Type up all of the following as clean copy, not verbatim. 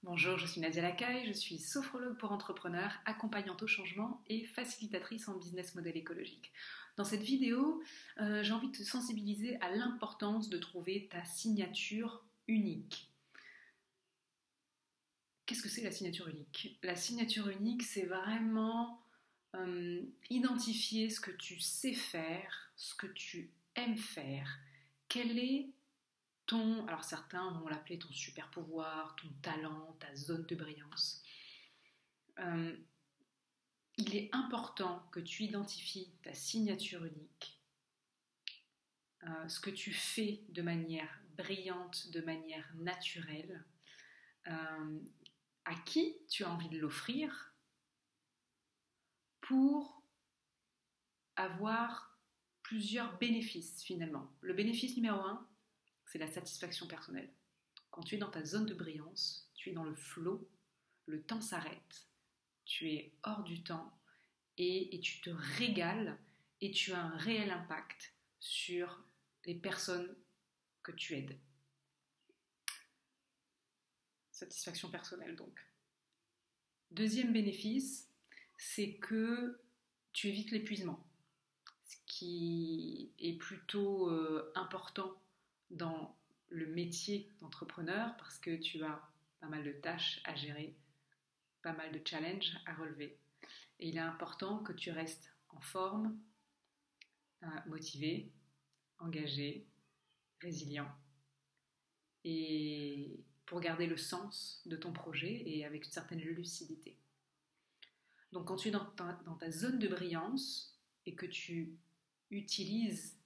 Bonjour, je suis Nadia Lacaille, je suis sophrologue pour entrepreneurs, accompagnante au changement et facilitatrice en business model écologique. Dans cette vidéo, j'ai envie de te sensibiliser à l'importance de trouver ta signature unique. Qu'est-ce que c'est la signature unique? La signature unique, c'est vraiment identifier ce que tu sais faire, ce que tu aimes faire. Quel est alors certains vont l'appeler ton super pouvoir, ton talent, ta zone de brillance. Il est important que tu identifies ta signature unique, ce que tu fais de manière brillante, de manière naturelle, à qui tu as envie de l'offrir pour avoir plusieurs bénéfices finalement. Le bénéfice numéro 1, c'est la satisfaction personnelle. Quand tu es dans ta zone de brillance, tu es dans le flow, le temps s'arrête, tu es hors du temps et tu te régales et tu as un réel impact sur les personnes que tu aides. Satisfaction personnelle donc. Deuxième bénéfice, c'est que tu évites l'épuisement, ce qui est plutôt important dans le métier d'entrepreneur parce que tu as pas mal de tâches à gérer, pas mal de challenges à relever. Et il est important que tu restes en forme, motivé, engagé, résilient. Et pour garder le sens de ton projet et avec une certaine lucidité. Donc quand tu es dans ta zone de brillance et que tu utilises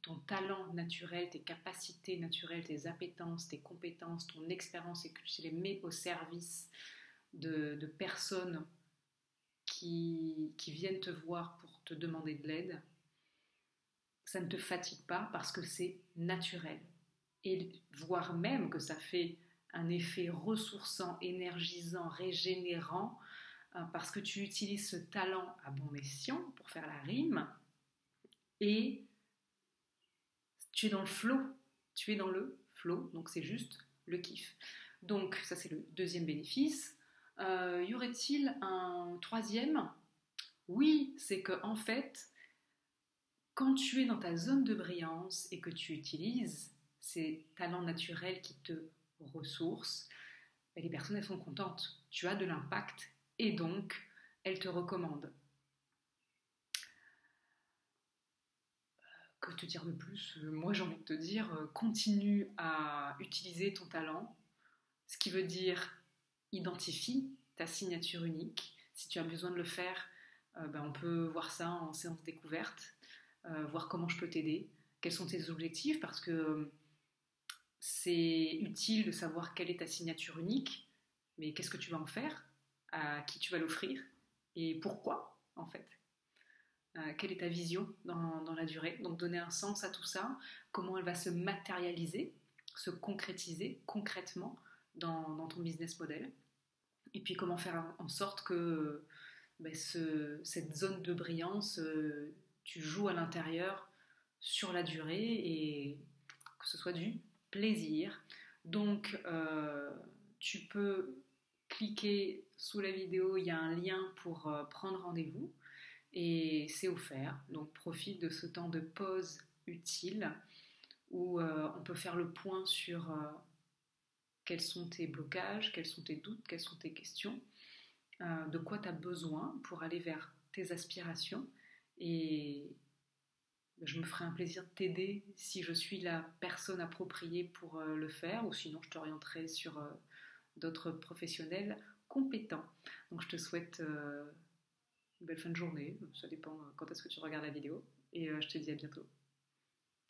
ton talent naturel, tes capacités naturelles, tes appétences, tes compétences, ton expérience et que tu les mets au service de personnes qui viennent te voir pour te demander de l'aide, ça ne te fatigue pas parce que c'est naturel. Et voire même que ça fait un effet ressourçant, énergisant, régénérant, parce que tu utilises ce talent à bon escient pour faire la rime, et tu es dans le flow. Tu es dans le flow, donc c'est juste le kiff. Donc ça c'est le deuxième bénéfice. Y aurait-il un troisième? Oui, c'est que en fait, quand tu es dans ta zone de brillance et que tu utilises ces talents naturels qui te ressourcent, les personnes elles sont contentes. Tu as de l'impact et donc elles te recommandent. Que te dire de plus? Moi j'ai envie de te dire, continue à utiliser ton talent, ce qui veut dire identifie ta signature unique. Si tu as besoin de le faire, on peut voir ça en séance découverte, voir comment je peux t'aider, quels sont tes objectifs, parce que c'est utile de savoir quelle est ta signature unique, mais qu'est-ce que tu vas en faire, à qui tu vas l'offrir, et pourquoi en fait. Quelle est ta vision dans la durée, donc donner un sens à tout ça, comment elle va se matérialiser, se concrétiser concrètement dans ton business model, et puis comment faire en sorte que cette zone de brillance, tu joues à l'intérieur sur la durée et que ce soit du plaisir. Donc tu peux cliquer sous la vidéo, il y a un lien pour prendre rendez-vous et c'est offert. Donc profite de ce temps de pause utile où on peut faire le point sur quels sont tes blocages, quels sont tes doutes, quelles sont tes questions, de quoi tu as besoin pour aller vers tes aspirations. Et je me ferai un plaisir de t'aider si je suis la personne appropriée pour le faire, ou sinon je t'orienterai sur d'autres professionnels compétents. Donc je te souhaite une belle fin de journée, ça dépend quand est-ce que tu regardes la vidéo, et je te dis à bientôt.